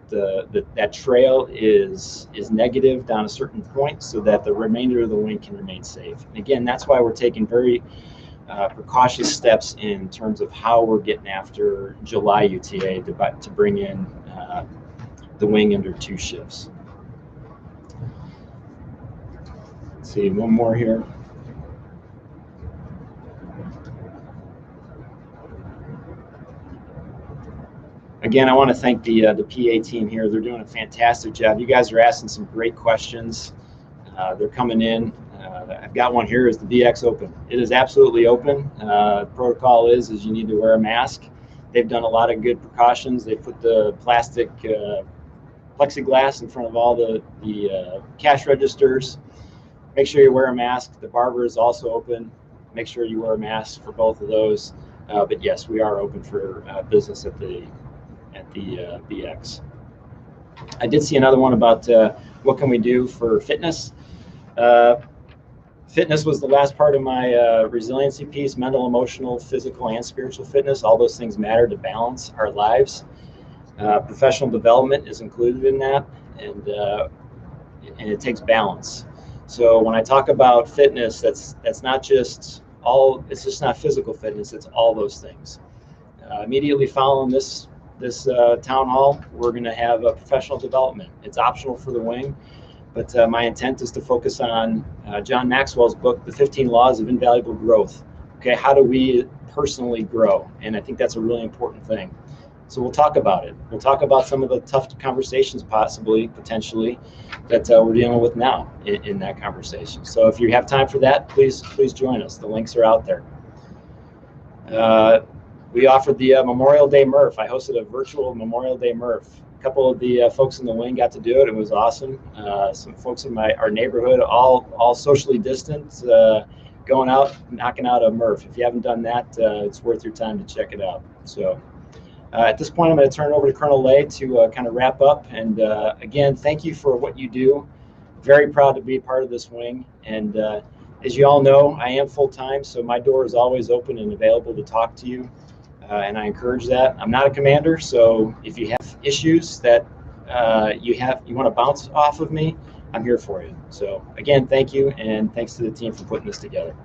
that trail is negative down a certain point, so that the remainder of the wing can remain safe? And again, that's why we're taking very precautious steps in terms of how we're getting after July UTA to bring in the wing under 2 shifts. Let's see, one more here. Again, I want to thank the PA team here. They're doing a fantastic job. You guys are asking some great questions. They're coming in I've got one here, is the BX open. It is absolutely open. Protocol is you need to wear a mask. They've done a lot of good precautions. They put the plastic plexiglass in front of all the cash registers. Make sure you wear a mask. The barber is also open. Make sure you wear a mask for both of those. But yes, we are open for business at the BX. I did see another one about what can we do for fitness. Fitness was the last part of my resiliency piece: mental, emotional, physical, and spiritual fitness. All those things matter to balance our lives. Professional development is included in that, and it takes balance. So when I talk about fitness, that's not just all. It's just not physical fitness. It's all those things. Immediately following this town hall, we're going to have a professional development. It's optional for the wing, but my intent is to focus on John Maxwell's book, The 15 Laws of Invaluable Growth. Okay, how do we personally grow? And I think that's a really important thing. So we'll talk about it. We'll talk about some of the tough conversations potentially, that we're dealing with now in that conversation. So if you have time for that, please join us. The links are out there. We offered the Memorial Day Murph. I hosted a virtual Memorial Day Murph. A couple of the folks in the wing got to do it. It was awesome. Some folks in our neighborhood, all socially distant, going out, knocking out a Murph. If you haven't done that, it's worth your time to check it out. So at this point, I'm going to turn it over to Colonel Lay to kind of wrap up. And again, thank you for what you do. Very proud to be part of this wing. And as you all know, I am full-time, so my door is always open and available to talk to you. And I encourage that. I'm not a commander, so if you have issues that you want to bounce off of me, I'm here for you. So again, thank you, and thanks to the team for putting this together.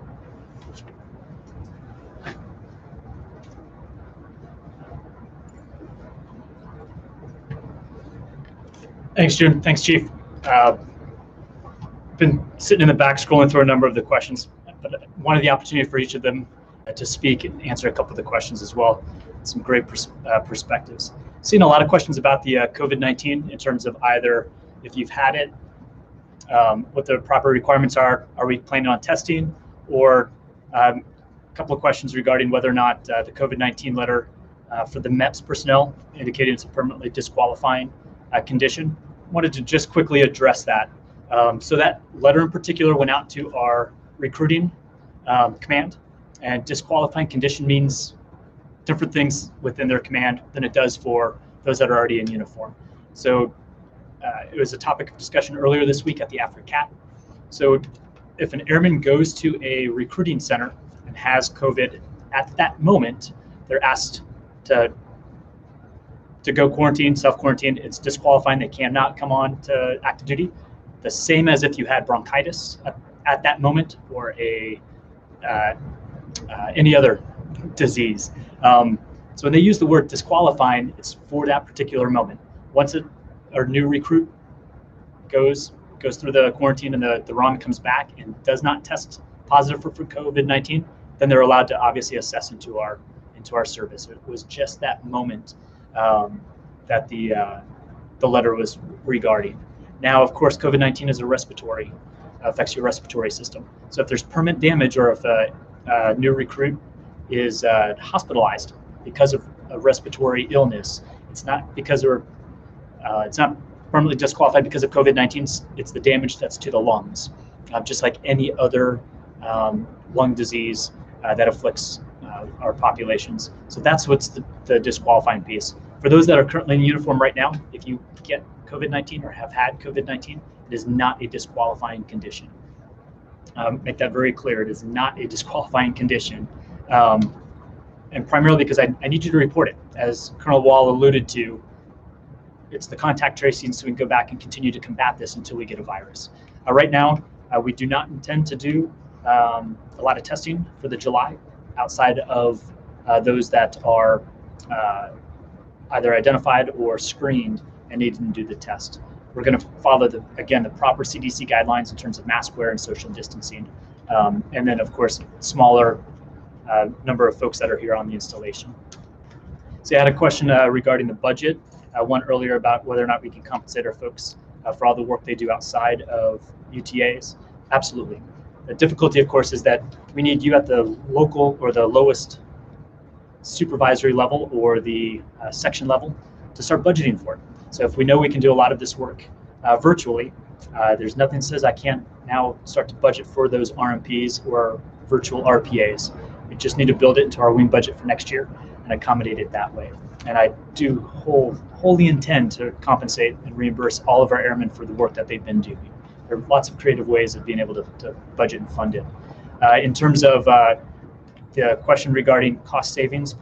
Thanks, Jim. Thanks, Chief. Been sitting in the back scrolling through a number of the questions, but I wanted the opportunity for each of them to speak and answer a couple of the questions as well. Some great perspectives. Seen a lot of questions about the COVID-19 in terms of either if you've had it, what the proper requirements are we planning on testing, or a couple of questions regarding whether or not the COVID-19 letter for the MEPS personnel indicating it's a permanently disqualifying condition. Wanted to just quickly address that. So that letter in particular went out to our recruiting command, and disqualifying condition means different things within their command than it does for those that are already in uniform. So it was a topic of discussion earlier this week at the AFRICAT. So if an airman goes to a recruiting center and has COVID at that moment, they're asked to go quarantine, self-quarantine. It's disqualifying. They cannot come on to active duty. The same as if you had bronchitis at that moment, or any other disease. So when they use the word disqualifying, it's for that particular moment. Once a new recruit goes through the quarantine and the ROM comes back and does not test positive for COVID-19, then they're allowed to obviously assess into our service. It was just that moment that the letter was regarding. Now, of course, COVID-19 is affects your respiratory system. So if there's permanent damage, or if a new recruit is hospitalized because of a respiratory illness, it's not because it's not permanently disqualified because of COVID-19. It's the damage that's to the lungs, just like any other lung disease that afflicts our populations. So that's what's the disqualifying piece. For those that are currently in uniform right now, if you get COVID-19 or have had COVID-19, it is not a disqualifying condition. Make that very clear. It is not a disqualifying condition. And primarily because I need you to report it. As Colonel Wall alluded to, it's the contact tracing, so we can go back and continue to combat this until we get a virus. Right now, we do not intend to do a lot of testing for the July outside of those that are either identified or screened and need to do the test. We're going to follow the proper CDC guidelines in terms of mask wear and social distancing. And then, of course, smaller number of folks that are here on the installation. So I had a question regarding the budget. One earlier about whether or not we can compensate our folks for all the work they do outside of UTAs. Absolutely. The difficulty, of course, is that we need you at the local or the lowest supervisory level or the section level to start budgeting for it. So if we know we can do a lot of this work virtually, there's nothing that says I can't now start to budget for those RMPs or virtual RPAs. We just need to build it into our wing budget for next year and accommodate it that way. And I do wholly intend to compensate and reimburse all of our airmen for the work that they've been doing. There are lots of creative ways of being able to budget and fund it. In terms of the question regarding cost savings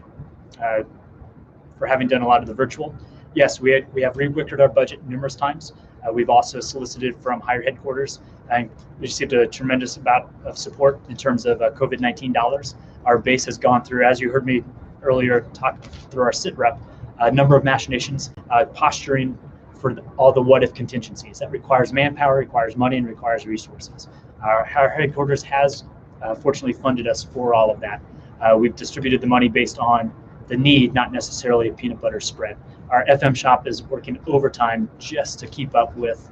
for having done a lot of the virtual, yes, we have re-wickered our budget numerous times. We've also solicited from higher headquarters and we received a tremendous amount of support in terms of COVID-19 dollars. Our base has gone through, as you heard me earlier talk through our Sitrep, a number of machinations, posturing for all the what-if contingencies. That requires manpower, requires money, and requires resources. Our headquarters has fortunately funded us for all of that. We've distributed the money based on the need, not necessarily a peanut butter spread. Our FM shop is working overtime just to keep up with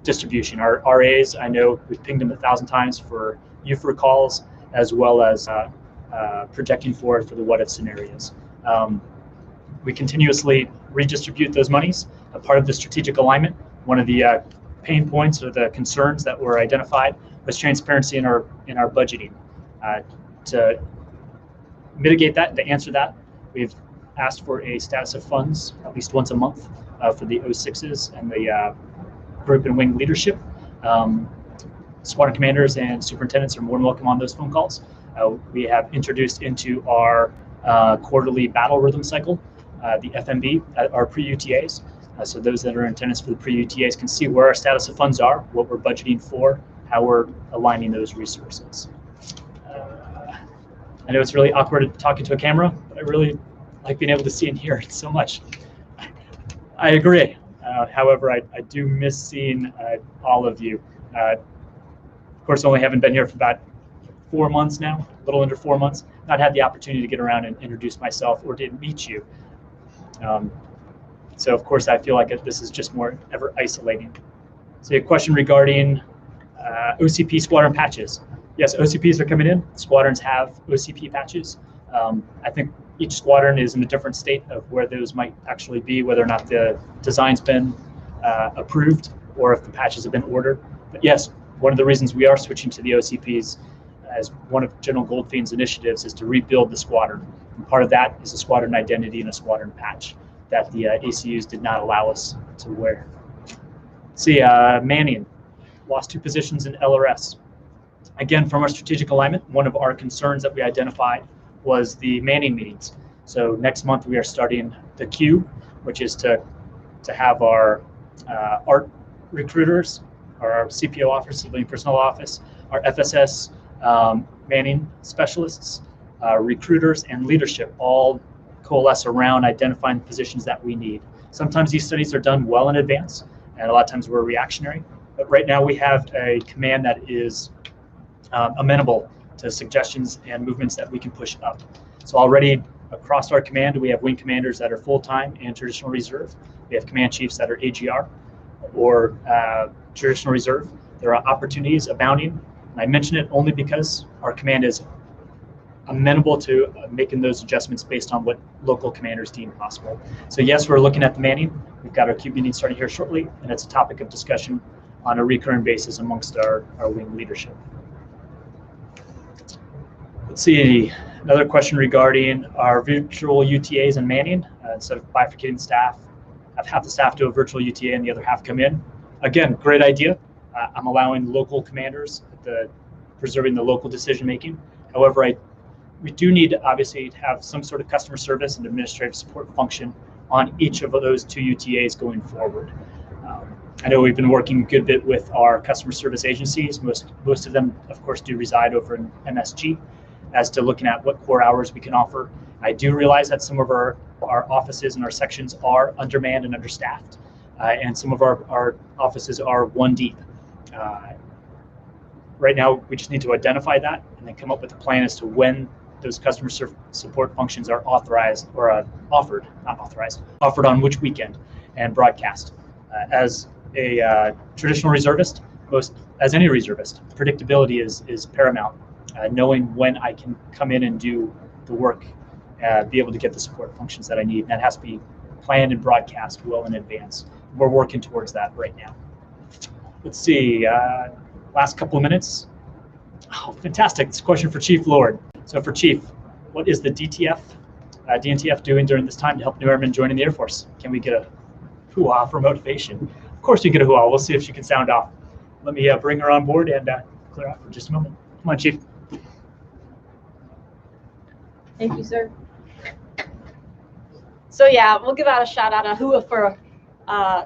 distribution. Our RAs, I know we've pinged them 1,000 times for UFR calls, as well as projecting forward for the what-if scenarios. We continuously redistribute those monies. A part of the strategic alignment, one of the pain points or the concerns that were identified was transparency in our budgeting. To mitigate that, to answer that, we've asked for a status of funds at least once a month for the 06s and the group and wing leadership. Squadron commanders and superintendents are more than welcome on those phone calls. We have introduced into our quarterly battle rhythm cycle the FMB, our pre-UTAs. So those that are in attendance for the pre-UTAs can see where our status of funds are, what we're budgeting for, how we're aligning those resources. I know it's really awkward talking to a camera, but I really like being able to see and hear it so much. I agree. However, I do miss seeing all of you. Of course, only haven't been here for about 4 months now, a little under 4 months. Not had the opportunity to get around and introduce myself or to meet you. So of course, I feel like this is just more ever isolating. So a question regarding OCP squadron patches. Yes, OCPs are coming in. Squadrons have OCP patches. I think each squadron is in a different state of where those might actually be, whether or not the design's been approved or if the patches have been ordered. But yes, one of the reasons we are switching to the OCPs as one of General Goldfein's initiatives is to rebuild the squadron. And part of that is a squadron identity and a squadron patch that the ACUs did not allow us to wear. See, Manning lost 2 positions in LRS. Again, from our strategic alignment, one of our concerns that we identified was the Manning meetings. So next month we are starting the Q, which is to have our ART recruiters, our CPO office, civilian personnel office, our FSS Manning specialists, recruiters, and leadership all coalesce around identifying the positions that we need. Sometimes these studies are done well in advance, and a lot of times we're reactionary. But right now we have a command that is amenable to suggestions and movements that we can push up. So already across our command, we have wing commanders that are full-time and traditional reserve. We have command chiefs that are AGR or traditional reserve. There are opportunities abounding. And I mention it only because our command is amenable to making those adjustments based on what local commanders deem possible. So yes, we're looking at the Manning. We've got our Q meeting starting here shortly, and it's a topic of discussion on a recurring basis amongst our wing leadership. Let's see, another question regarding our virtual UTAs and Manning. Instead of bifurcating staff, have half the staff do a virtual UTA and the other half come in. Again, great idea. I'm allowing local commanders, preserving the local decision making. However, we do need to obviously have some sort of customer service and administrative support function on each of those 2 UTAs going forward. I know we've been working a good bit with our customer service agencies. Most of them, of course, do reside over in MSG as to looking at what core hours we can offer. I do realize that some of our offices and our sections are undermanned and understaffed, and some of our offices are 1 deep. Right now, we just need to identify that and then come up with a plan as to when those customer support functions are authorized or offered on which weekend and broadcast. As a traditional reservist, most as any reservist, predictability is paramount. Knowing when I can come in and do the work, be able to get the support functions that I need. And that has to be planned and broadcast well in advance. We're working towards that right now. Let's see, last couple of minutes. Oh, fantastic. It's a question for Chief Lord. So for Chief, what is the DNTF doing during this time to help new airmen join in the Air Force? Can we get a hoo-ah for motivation? Of course you get a hoo-ah. We'll see if she can sound off. Let me bring her on board and clear out for just a moment. Come on, Chief. Thank you, sir. So yeah, we'll give out a shout out, a hoo-ah for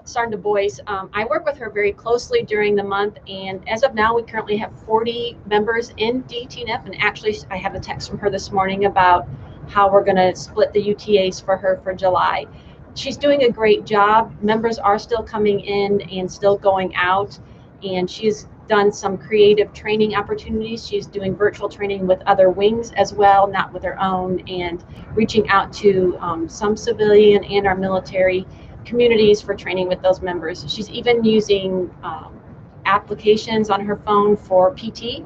Sergeant Du Bois. I work with her very closely during the month, and as of now, we currently have 40 members in DTNF, and actually I have a text from her this morning about how we're going to split the UTAs for her for July. She's doing a great job. Members are still coming in and still going out, and she's done some creative training opportunities. She's doing virtual training with other wings as well, not with her own, and reaching out to some civilian and our military communities for training with those members. She's even using applications on her phone for PT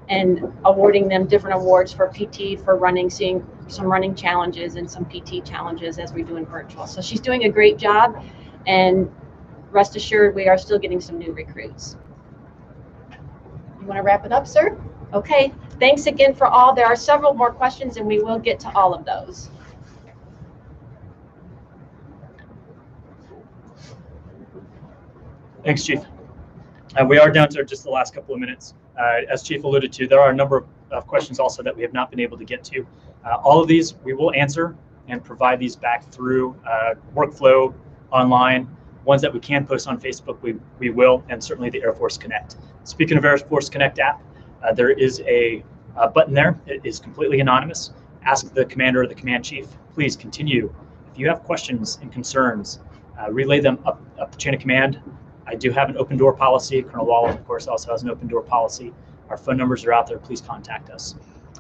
and awarding them different awards for PT for running, seeing some running challenges and some PT challenges as we're doing virtual. So she's doing a great job, and rest assured we are still getting some new recruits. You want to wrap it up, sir? Okay, thanks again for all. There are several more questions and we will get to all of those. Thanks, Chief. We are down to just the last couple of minutes. As Chief alluded to, there are a number of questions also that we have not been able to get to. All of these we will answer and provide these back through workflow online. Ones that we can post on Facebook, we will, and certainly the Air Force Connect. Speaking of Air Force Connect app, there is a button there. It is completely anonymous. Ask the commander or the command chief. Please continue. If you have questions and concerns, relay them up the chain of command. I do have an open door policy. Colonel Wall, of course, also has an open door policy. Our phone numbers are out there. Please contact us,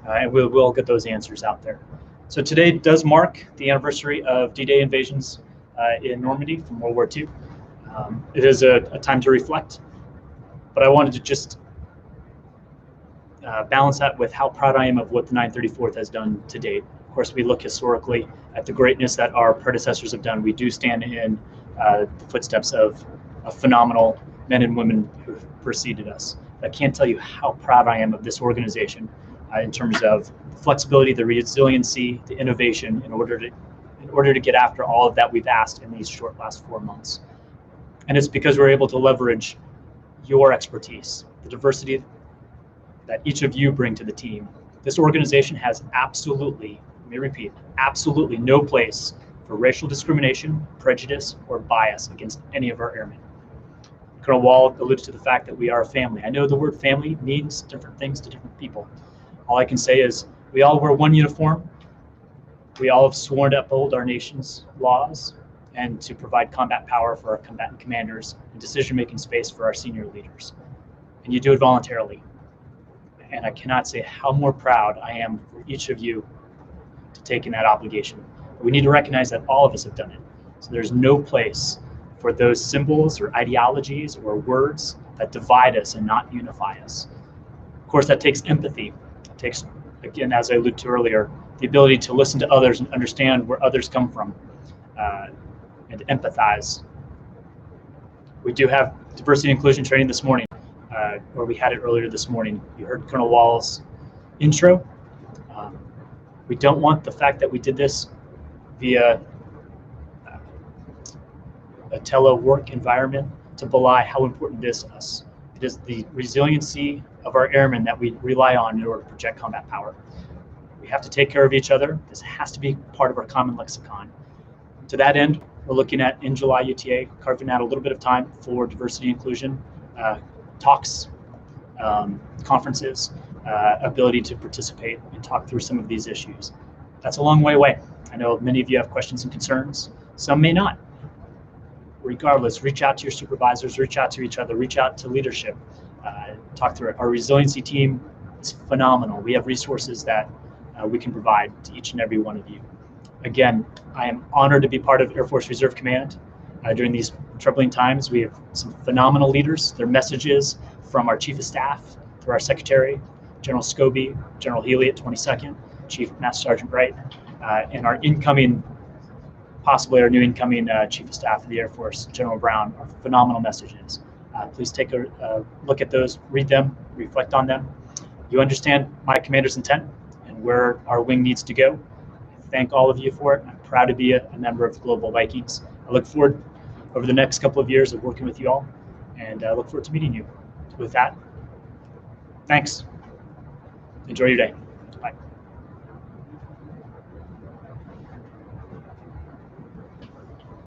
and we'll get those answers out there. So today does mark the anniversary of D-Day invasions in Normandy from World War II. It is a time to reflect, but I wanted to just balance that with how proud I am of what the 934th has done to date. Of course, we look historically at the greatness that our predecessors have done. We do stand in the footsteps of phenomenal men and women who have preceded us. I can't tell you how proud I am of this organization in terms of the flexibility, the resiliency, the innovation in order to get after all of that we've asked in these short last 4 months. And it's because we're able to leverage your expertise, the diversity that each of you bring to the team. This organization has absolutely, let me repeat, absolutely no place for racial discrimination, prejudice, or bias against any of our airmen. Colonel Wall alluded to the fact that we are a family. I know the word family means different things to different people. All I can say is we all wear one uniform. We all have sworn to uphold our nation's laws and to provide combat power for our combatant commanders and decision-making space for our senior leaders. And you do it voluntarily. And I cannot say how more proud I am for each of you to take in that obligation. But we need to recognize that all of us have done it. So there's no place for those symbols or ideologies or words that divide us and not unify us. Of course, that takes empathy. It takes, again, as I alluded to earlier, the ability to listen to others and understand where others come from and empathize. We do have diversity and inclusion training this morning, or we had it earlier this morning. You heard Colonel Wall's intro. We don't want the fact that we did this via a telework environment to belie how important it is to us. It is the resiliency of our airmen that we rely on in order to project combat power. We have to take care of each other. This has to be part of our common lexicon. To that end, we're looking at, in July UTA, carving out a little bit of time for diversity and inclusion talks, conferences, ability to participate and talk through some of these issues. That's a long way away. I know many of you have questions and concerns. Some may not. Regardless, reach out to your supervisors, reach out to each other, reach out to leadership, talk through it. Our resiliency team is phenomenal. We have resources that we can provide to each and every one of you. Again, I am honored to be part of Air Force Reserve Command. during these troubling times. We have some phenomenal leaders. Their messages from our Chief of Staff through our Secretary, General Scobie, General Healy at 22nd, Chief Master Sergeant Wright, and our incoming, possibly our new incoming Chief of Staff of the Air Force, General Brown, are phenomenal messages. Please take a look at those, read them, reflect on them. You understand my commander's intent and where our wing needs to go. I thank all of you for it. I'm proud to be a member of Global Vikings. I look forward over the next couple of years of working with you all, and I look forward to meeting you. With that, thanks. Enjoy your day.